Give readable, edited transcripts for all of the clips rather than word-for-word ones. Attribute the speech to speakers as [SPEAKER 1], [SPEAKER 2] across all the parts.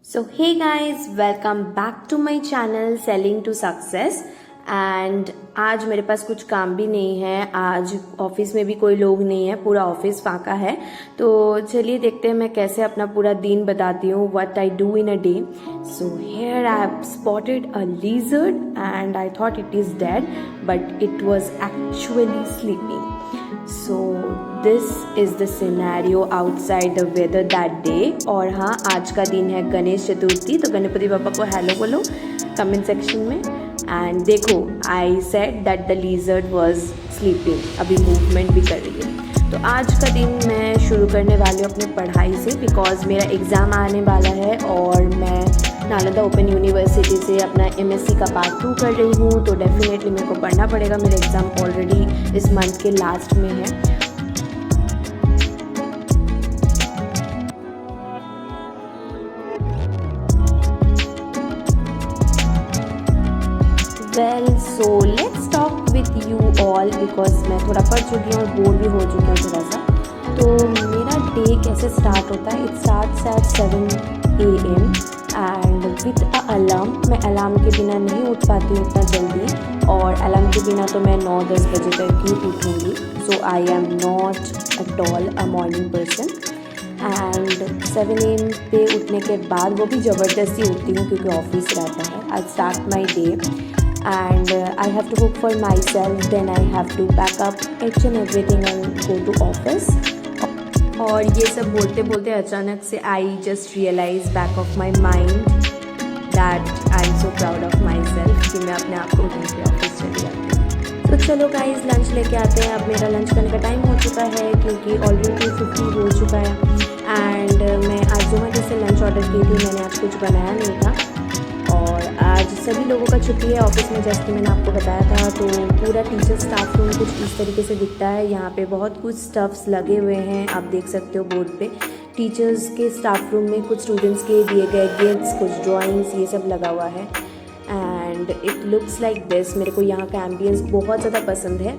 [SPEAKER 1] So hey guys, welcome back to my channel Selling to Success and आज मेरे पास कुछ काम भी नहीं है। आज ऑफिस में भी कोई लोग नहीं है, पूरा ऑफिस फाका है। तो चलिए देखते हैं मैं कैसे अपना पूरा दिन बताती हूँ, what I do in a day. So here I have spotted a lizard and I thought it is dead but it was actually sleeping. So this is the scenario outside the whether that day. और हाँ, आज का दिन है गणेश चतुर्थी, तो गणपति पापा को hello बोलो कमेंट सेक्शन में। एंड देखो, I said that the lizard was sleeping, अभी मूवमेंट भी कर रही है। तो आज का दिन मैं शुरू करने वाली हूँ अपने पढ़ाई से, बिकॉज मेरा एग्ज़ाम आने वाला है और मैं नालंदा ओपन यूनिवर्सिटी से अपना MSc का पार्ट 2 कर रही हूँ। तो डेफिनेटली मेरे को पढ़ना पड़ेगा, मेरा एग्ज़ाम ऑलरेडी इस मंथ के लास्ट में है। Well so let's talk with you all, because मैं थोड़ा पढ़ चुकी हूँ और बोर भी हो चुकी हूँ थोड़ा सा। तो मेरा डे कैसे स्टार्ट होता है, it starts at 7 AM and with a alarm. मैं अलार्म के बिना नहीं उठ पाती हूँ इतना जल्दी, और अलार्म के बिना तो मैं 9-10 बजे तक ही उठूँगी। So I am not at all a morning person. And 7 AM पे उठने के बाद, वो भी ज़बरदस्ती उठती हूँ क्योंकि ऑफिस रहता है। I start my day and I have to cook for myself, then I have to pack up each and everything and go to office। और ये सब बोलते बोलते अचानक से I just realize back of my mind that I am so proud of myself कि मैं अपने आप को उठने के ऑफिस चली जाती हूँ। तो चलो गाइज, लंच लेके आते हैं। अब मेरा लंच करने का टाइम हो चुका है क्योंकि ऑलरेडी 2:50 हो चुका है। एंड मैं आज जोमेटो से लंच ऑर्डर की थी, मैंने आज कुछ बनाया नहीं था। और आज सभी लोगों का छुट्टी है ऑफिस में, जैसे कि मैंने आपको बताया था। तो पूरा टीचर स्टाफ रूम कुछ इस तरीके से दिखता है। यहाँ पे बहुत कुछ स्टफ्स लगे हुए हैं, आप देख सकते हो बोर्ड पे। टीचर्स के स्टाफ रूम में कुछ स्टूडेंट्स के दिए गए गिफ्ट्स, कुछ ड्राइंग्स, ये सब लगा हुआ है। And it looks like this. मेरे को यहाँ का एम्बियंस बहुत ज़्यादा पसंद है।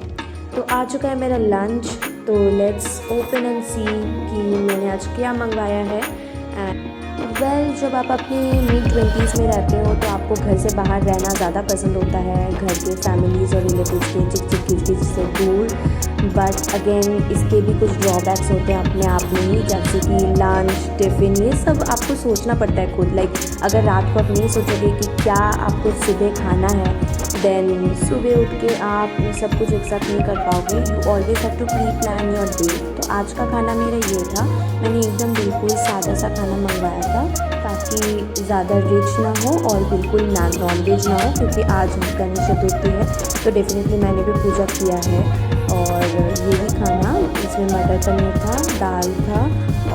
[SPEAKER 1] तो आ चुका है मेरा लंच, तो लेट्स ओपन एंड सी कि मैंने आज क्या मंगवाया है। वेल जब आप अपने mid-20s में रहते हो तो आपको घर से बाहर रहना ज़्यादा पसंद होता है, घर के फैमिलीज़ और रिलेटिव्स के चिक चिक किच से दूर। बट अगेन इसके भी कुछ ड्रॉबैक्स होते हैं अपने आप में ही, जैसे कि लंच, टिफ़िन, ये सब आपको सोचना पड़ता है खुद। लाइक अगर रात को आप नहीं सोचोगे कि क्या आपको सुबह खाना है, देन सुबह उठ के आप सब कुछ एक साथ नहीं कर पाओगे। You always have to pre plan your day. तो आज का खाना मेरा ये था, मैंने एकदम बिल्कुल सादा सा खाना मंगवाया था ताकि ज़्यादा रिच ना हो और बिल्कुल नॉन वेज ना हो, क्योंकि आज गणेश चतुर्थी है। तो डेफिनेटली मैंने भी पूजा किया है। और ये भी खाना, इसमें मटर पनीर था, दाल था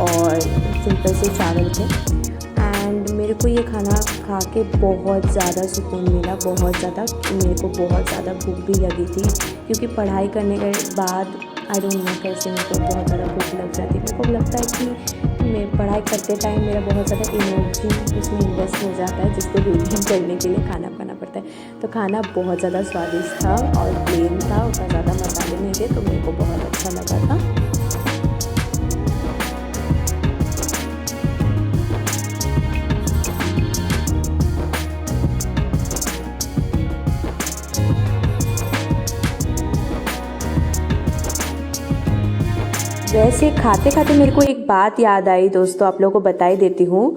[SPEAKER 1] और सिंपल से चावल थे। एंड मेरे को ये खाना खा के बहुत ज़्यादा सुकून मिला, बहुत ज़्यादा। मेरे को बहुत ज़्यादा भूख भी लगी थी क्योंकि पढ़ाई करने के बाद आई डोंट नो कैसे मेरे को बहुत ज़्यादा भूख लग जाती है। मेरे को लगता है कि मैं पढ़ाई करते टाइम मेरा बहुत ज़्यादा एनर्जी उसमें इन्वेस्ट हो जाता है, जिसको रिटेन करने के लिए खाना खाना पड़ता है। तो खाना बहुत ज़्यादा स्वादिष्ट था और प्लेन था, उतना ज़्यादा मसाले नहीं थे, तो मेरे को बहुत अच्छा लगा था। वैसे खाते खाते मेरे को एक बात याद आई दोस्तों, आप लोगों को बता ही देती हूँ।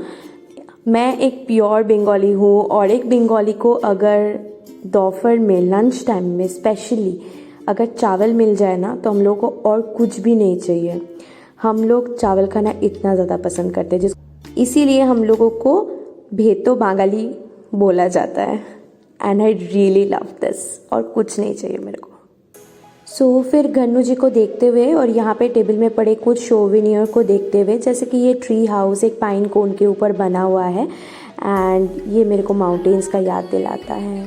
[SPEAKER 1] मैं एक प्योर बंगाली हूँ और एक बंगाली को अगर दोपहर में लंच टाइम में स्पेशली अगर चावल मिल जाए ना, तो हम लोग को और कुछ भी नहीं चाहिए। हम लोग चावल खाना इतना ज़्यादा पसंद करते हैं, इसीलिए हम लोगों को भेतो बंगाली बोला जाता है। And I really love this, और कुछ नहीं चाहिए मेरे को। सो फिर गन्नू जी को देखते हुए और यहाँ पे टेबल में पड़े कुछ सोवेनियर को देखते हुए, जैसे कि ये ट्री हाउस एक पाइन कोन के ऊपर बना हुआ है एंड ये मेरे को माउंटेन्स का याद दिलाता है।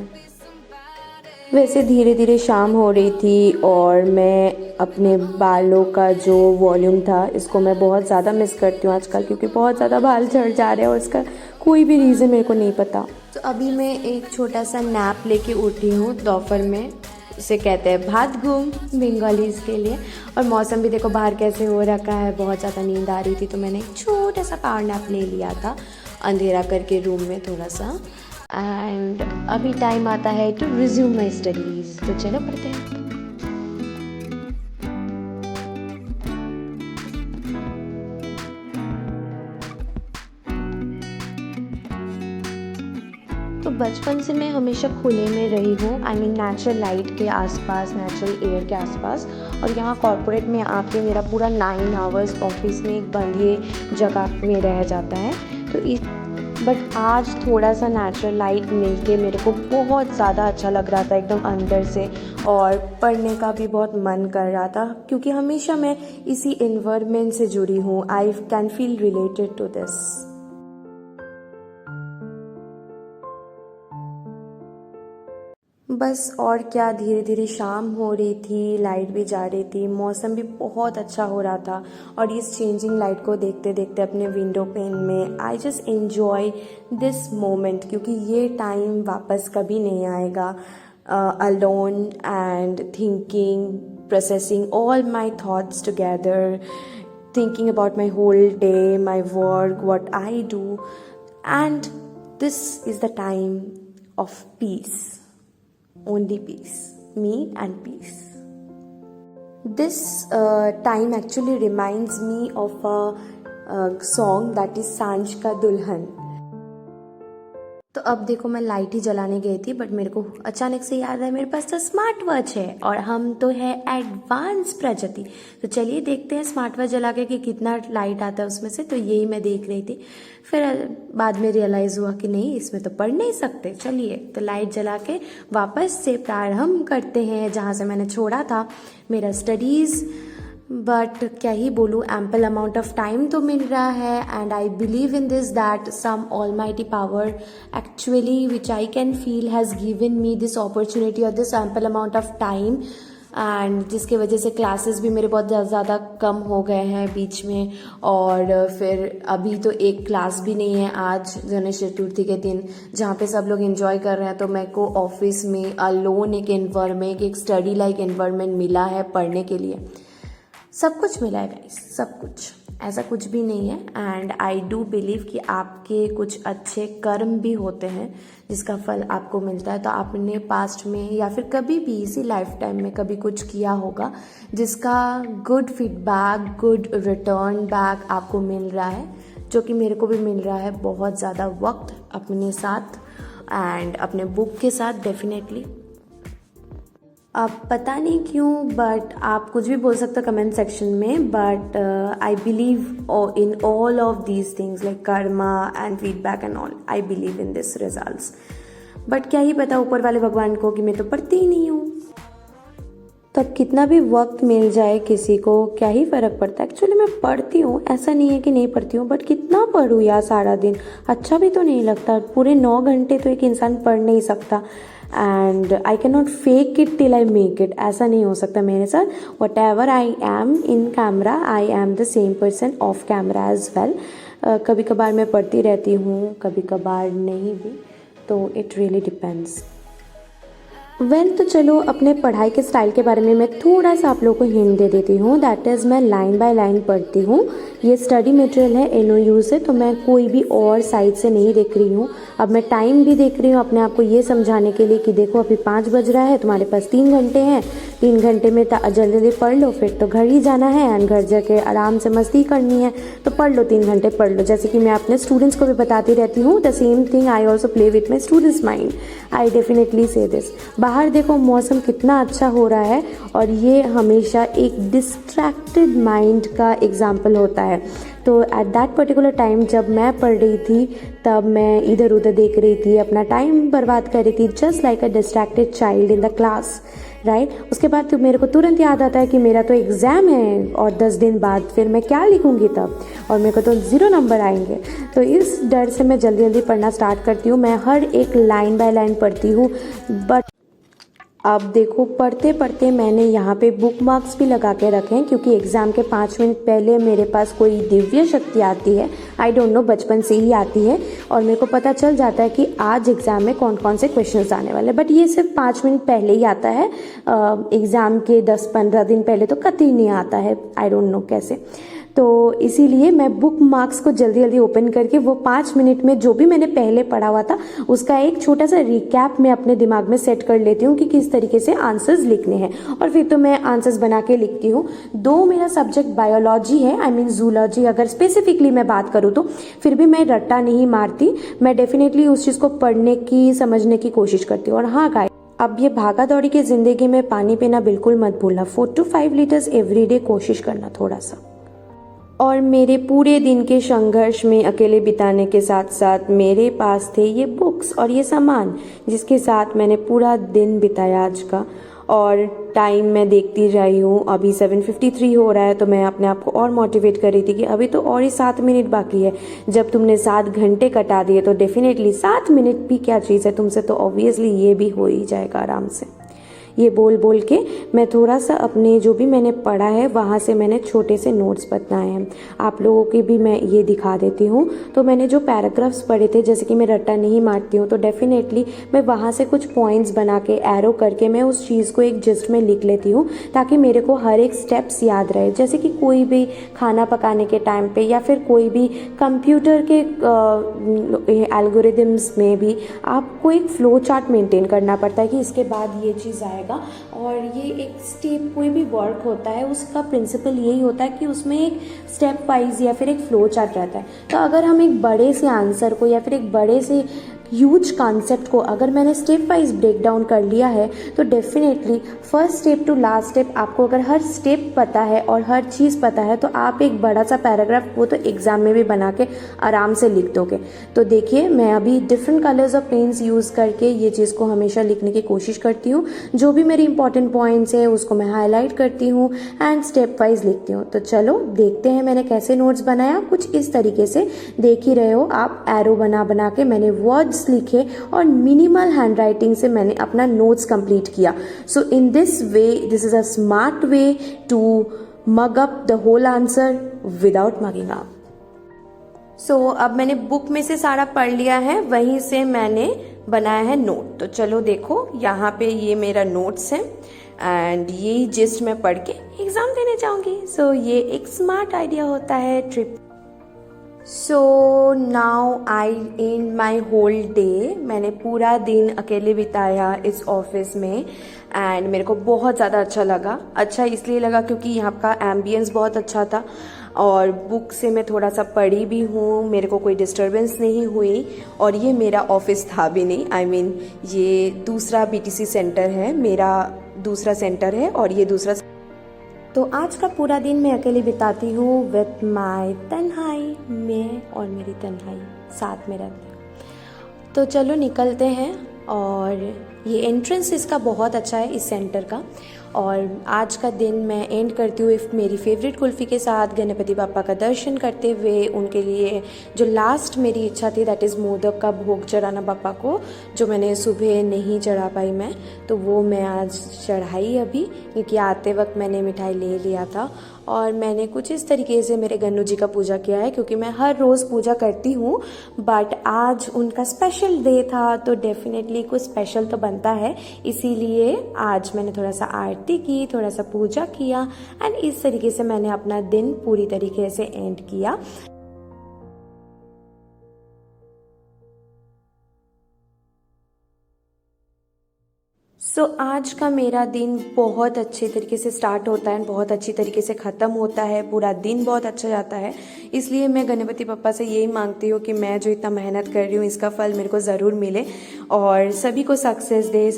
[SPEAKER 1] वैसे धीरे धीरे शाम हो रही थी और मैं अपने बालों का जो वॉल्यूम था, इसको मैं बहुत ज़्यादा मिस करती हूँ आजकल, क्योंकि बहुत ज़्यादा बाल झड़ जा रहे हैं और इसका कोई भी रीज़न मेरे को नहीं पता। तो अभी मैं एक छोटा सा नैप लेके उठी हूँ दोपहर में, इसे कहते हैं भात घूम बंगालीज़ के लिए। और मौसम भी देखो बाहर कैसे हो रखा है, बहुत ज़्यादा नींद आ रही थी, तो मैंने एक छोटा सा पावर नैप ले लिया था। अंधेरा करके रूम में थोड़ा सा। एंड अभी टाइम आता है टू रिज्यूम माई स्टडीज़, तो चलो पढ़ते हैं। तो बचपन से मैं हमेशा खुले में रही हूँ, आई मीन नेचुरल लाइट के आसपास, नेचुरल एयर के आसपास। और यहाँ कॉर्पोरेट में आके मेरा पूरा 9 आवर्स ऑफिस में एक बंद ही जगह में रह जाता है। तो बट आज थोड़ा सा नेचुरल लाइट मिलके मेरे को बहुत ज़्यादा अच्छा लग रहा था एकदम अंदर से, और पढ़ने का भी बहुत मन कर रहा था क्योंकि हमेशा मैं इसी एनवायरनमेंट से जुड़ी हूँ। I can feel related to this. बस और क्या, धीरे धीरे शाम हो रही थी, लाइट भी जा रही थी, मौसम भी बहुत अच्छा हो रहा था। और इस चेंजिंग लाइट को देखते देखते अपने विंडो पेन में I just enjoy this moment, क्योंकि ये टाइम वापस कभी नहीं आएगा। Alone and thinking, processing all my thoughts together, thinking about my whole day, my work, what I do, and this is the time of peace. Only peace, me and peace. This time actually reminds me of a song that is सांझ का दुल्हन। तो अब देखो, मैं light ही जलाने गई थी बट मेरे को अचानक से याद आया मेरे पास तो स्मार्ट वॉच है और हम तो है एडवांस प्रजाति। तो चलिए देखते हैं स्मार्ट वॉच जला के कि कितना लाइट आता है उसमें से। तो यही मैं देख रही थी, फिर बाद में रियलाइज़ हुआ कि नहीं, इसमें तो पढ़ नहीं सकते। चलिए तो लाइट जला के वापस से प्रारंभ करते हैं जहाँ से मैंने छोड़ा था मेरा स्टडीज़। बट क्या ही बोलूँ, एम्पल अमाउंट ऑफ टाइम तो मिल रहा है and I believe in this that some almighty power actually which I can feel has given me this opportunity और this ample amount of time, and जिसके वजह से क्लासेस भी मेरे बहुत ज़्यादा कम हो गए हैं बीच में। और फिर अभी तो एक क्लास भी नहीं है आज गणेश चतुर्थी के दिन, जहाँ पे सब लोग एंजॉय कर रहे हैं। तो मेरे को ऑफिस में अलोन एक एनवायरमेंट, एक स्टडी लाइक एनवायरमेंट मिला है पढ़ने के लिए। सब कुछ मिला है गाइस, सब कुछ, ऐसा कुछ भी नहीं है। एंड आई डू बिलीव कि आपके कुछ अच्छे कर्म भी होते हैं जिसका फल आपको मिलता है। तो आपने पास्ट में या फिर कभी भी इसी लाइफ टाइम में कभी कुछ किया होगा जिसका good feedback, good return back आपको मिल रहा है, जो कि मेरे को भी मिल रहा है बहुत ज़्यादा वक्त अपने साथ एंड अपने बुक के साथ डेफिनेटली। अब पता नहीं क्यों बट आप कुछ भी बोल सकते हो कमेंट सेक्शन में, but I believe in all of these things like Karma and feedback and all. I believe in this results. But क्या ही पता ऊपर वाले भगवान को कि मैं तो पढ़ती ही नहीं हूँ। तब कितना भी वक्त मिल जाए किसी को क्या ही फ़र्क पड़ता है। एक्चुअली मैं पढ़ती हूँ, ऐसा नहीं है कि नहीं पढ़ती हूँ, बट कितना पढूँ यार सारा दिन, अच्छा भी तो नहीं लगता। पूरे 9 घंटे तो एक इंसान पढ़ नहीं सकता and I can not fake it till I make it. ऐसा नहीं हो सकता मेरे साथ। Whatever I am in camera I am the same person of camera as well. कभी कभार मैं पढ़ती रहती हूँ, कभी कभार नहीं भी, तो इट रियली डिपेंड्स। तो चलो अपने पढ़ाई के स्टाइल के बारे में मैं थोड़ा सा आप लोगों को हिंट दे देती हूँ। दैट इज़ मैं लाइन बाय लाइन पढ़ती हूँ। ये स्टडी मटेरियल है NOU से, तो मैं कोई भी और साइट से नहीं देख रही हूँ। अब मैं टाइम भी देख रही हूँ अपने आप को ये समझाने के लिए कि देखो अभी 5 बज रहा है, तुम्हारे पास 3 घंटे हैं, 3 घंटे में जल्दी जल्दी पढ़ लो, फिर तो घर ही जाना है एंड घर जाके आराम से मस्ती करनी है, तो पढ़ लो, 3 घंटे पढ़ लो। जैसे कि मैं अपने स्टूडेंट्स को भी बताती रहती हूँ, the same thing I also play with my students mind. I definitely से दिस। बाहर देखो मौसम कितना अच्छा हो रहा है और ये हमेशा एक डिस्ट्रैक्टेड माइंड का एग्जाम्पल होता है। तो एट दैट पर्टिकुलर टाइम जब मैं पढ़ रही थी तब मैं इधर उधर देख रही थी, अपना टाइम बर्बाद कर रही थी, just like a distracted child in the class, right. उसके बाद तो मेरे को तुरंत याद आता है कि मेरा तो एग्ज़ाम है और 10 दिन बाद फिर मैं क्या लिखूंगी तब, और मेरे को तो 0 नंबर आएंगे। तो इस डर से मैं जल्दी जल्दी पढ़ना स्टार्ट करती हूँ। मैं हर एक लाइन बाय लाइन पढ़ती हूँ। बट अब देखो पढ़ते पढ़ते मैंने यहाँ पे बुक मार्क्स भी लगा के रखे हैं, क्योंकि एग्ज़ाम के 5 मिनट पहले मेरे पास कोई दिव्य शक्ति आती है, आई डोंट नो, बचपन से ही आती है, और मेरे को पता चल जाता है कि आज एग्ज़ाम में कौन कौन से क्वेश्चंस आने वाले। बट ये सिर्फ 5 मिनट पहले ही आता है, एग्ज़ाम के 10-15 दिन पहले तो कतई नहीं आता है, आई डोंट नो कैसे। तो इसीलिए मैं बुक मार्क्स को जल्दी जल्दी ओपन करके वो 5 मिनट में जो भी मैंने पहले पढ़ा हुआ था उसका एक छोटा सा रिकैप मैं अपने दिमाग में सेट कर लेती हूँ कि किस तरीके से आंसर्स लिखने हैं, और फिर तो मैं आंसर्स बना के लिखती हूँ। दो मेरा सब्जेक्ट बायोलॉजी है, आई मीन जूलॉजी, अगर स्पेसिफिकली मैं बात करूँ तो फिर भी मैं रट्टा नहीं मारती, मैं डेफिनेटली उस चीज़ को पढ़ने की समझने की कोशिश करती हूँ। और हाँ गाइस, अब ये भागा दौड़ी की ज़िंदगी में पानी पीना बिल्कुल मत भूलना, 4 to 5 लीटर्स एवरी डे कोशिश करना थोड़ा सा। और मेरे पूरे दिन के संघर्ष में अकेले बिताने के साथ साथ मेरे पास थे ये बुक्स और ये सामान जिसके साथ मैंने पूरा दिन बिताया आज का। और टाइम मैं देखती रही हूँ, अभी 7:53 हो रहा है, तो मैं अपने आप को और मोटिवेट कर रही थी कि अभी तो और ही 7 मिनट बाकी है। जब तुमने 7 घंटे कटा दिए तो डेफिनेटली 7 मिनट भी क्या चीज़ है तुमसे, तो ऑब्वियसली ये भी हो ही जाएगा आराम से। ये बोल बोल के मैं थोड़ा सा अपने जो भी मैंने पढ़ा है वहाँ से मैंने छोटे से नोट्स बनाए हैं, आप लोगों की भी मैं ये दिखा देती हूँ। तो मैंने जो पैराग्राफ्स पढ़े थे, जैसे कि मैं रट्टा नहीं मारती हूँ, तो डेफिनेटली मैं वहाँ से कुछ पॉइंट्स बना के एरो करके मैं उस चीज़ को एक जिस्ट में लिख लेती हूँ ताकि मेरे को हर एक स्टेप्स याद रहे। जैसे कि कोई भी खाना पकाने के टाइम पे या फिर कोई भी कंप्यूटर के एल्गोरिदम्स में भी आपको एक फ्लो चार्ट मेंटेन करना पड़ता है कि इसके बाद ये चीज़ आएगा। और ये एक स्टेप, कोई भी वर्क होता है उसका प्रिंसिपल यही होता है कि उसमें एक स्टेप वाइज या फिर एक फ्लो चार्ट रहता है। तो अगर हम एक बड़े से आंसर को या फिर एक बड़े से ह्यूज कॉन्सेप्ट को अगर मैंने स्टेप वाइज ब्रेक डाउन कर लिया है तो definitely first step to last step आपको अगर हर स्टेप पता है और हर चीज़ पता है तो आप एक बड़ा सा पैराग्राफ वो तो एग्जाम में भी बना के आराम से लिख दोगे। तो देखिए, मैं अभी different colours of pens use करके ये चीज़ को हमेशा लिखने की कोशिश करती हूँ। जो भी मेरी इंपॉर्टेंट पॉइंट्स है उसको मैं हाईलाइट करती हूँ एंड स्टेप वाइज लिखती हूँ। तो चलो देखते हैं मैंने कैसे नोट्स बनाया। कुछ इस तरीके से देख ही रहे हो आप, एरो बना बना के मैंने वर्ड्स लिखे और मिनिमल हैंडराइटिंग से मैंने अपना नोट्स कंप्लीट किया। So in this way, this is a smart way to mug up the whole answer without mugging up. So अब मैंने बुक में से सारा पढ़ लिया है, वहीं से मैंने बनाया है नोट। तो चलो देखो, यहाँ पे ये मेरा नोट्स है एंड ये जिस्ट मैं पढ़ के एग्जाम देने जाऊंगी। सो ये एक स्मार्ट आइडिया होता है trip. So now I and my whole day. मैंने पूरा दिन अकेले बिताया इस ऑफिस में एंड मेरे को बहुत ज़्यादा अच्छा लगा। अच्छा इसलिए लगा क्योंकि यहाँ का एम्बियंस बहुत अच्छा था और बुक से मैं थोड़ा सा पढ़ी भी हूँ, मेरे को कोई डिस्टर्बेंस नहीं हुई। और ये मेरा ऑफिस था भी नहीं, आई मीन ये दूसरा BTC सेंटर है, मेरा दूसरा सेंटर है और ये दूसरा। तो आज का पूरा दिन मैं अकेले बिताती हूँ विथ माई तन्हाई, मैं और मेरी तन्हाई साथ में रहते हैं। तो चलो निकलते हैं। और ये एंट्रेंस इसका बहुत अच्छा है इस सेंटर का। और आज का दिन मैं एंड करती हूँ मेरी फेवरेट कुल्फ़ी के साथ, गणपति बापा का दर्शन करते हुए। उनके लिए जो लास्ट मेरी इच्छा थी दैट इज़ मोदक का भोग चढ़ाना बापा को, जो मैंने सुबह नहीं चढ़ा पाई मैं, तो वो मैं आज चढ़ाई अभी, क्योंकि आते वक्त मैंने मिठाई ले लिया था। और मैंने कुछ इस तरीके से मेरे गन्नू जी का पूजा किया है, क्योंकि मैं हर रोज़ पूजा करती हूँ बट आज उनका स्पेशल डे था तो डेफिनेटली कुछ स्पेशल तो बनता है, इसीलिए आज मैंने थोड़ा सा आरती की, थोड़ा सा पूजा किया एंड इस तरीके से मैंने अपना दिन पूरी तरीके से एंड किया। सो आज का मेरा दिन बहुत अच्छे तरीके से स्टार्ट होता है, बहुत अच्छी तरीके से ख़त्म होता है, पूरा दिन बहुत अच्छा जाता है। इसलिए मैं गणपति पप्पा से यही मांगती हूँ कि मैं जो इतना मेहनत कर रही हूँ इसका फल मेरे को ज़रूर मिले और सभी को सक्सेस दे,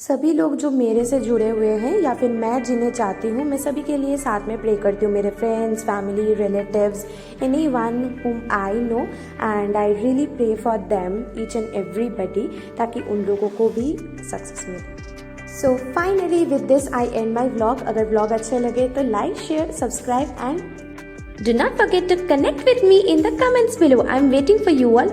[SPEAKER 1] सभी लोग जो मेरे से जुड़े हुए हैं या फिर मैं जिन्हें चाहती हूँ, मैं सभी के लिए साथ में प्रे करती हूँ। मेरे friends, family, relatives, anyone whom I know and I really pray for them, each and everybody, ताकि उन लोगों को भी सक्सेस मिले। So finally with this I end my vlog। अगर vlog अच्छे लगे तो like, share, subscribe and do not forget to connect with me in the comments below. I'm waiting for you all.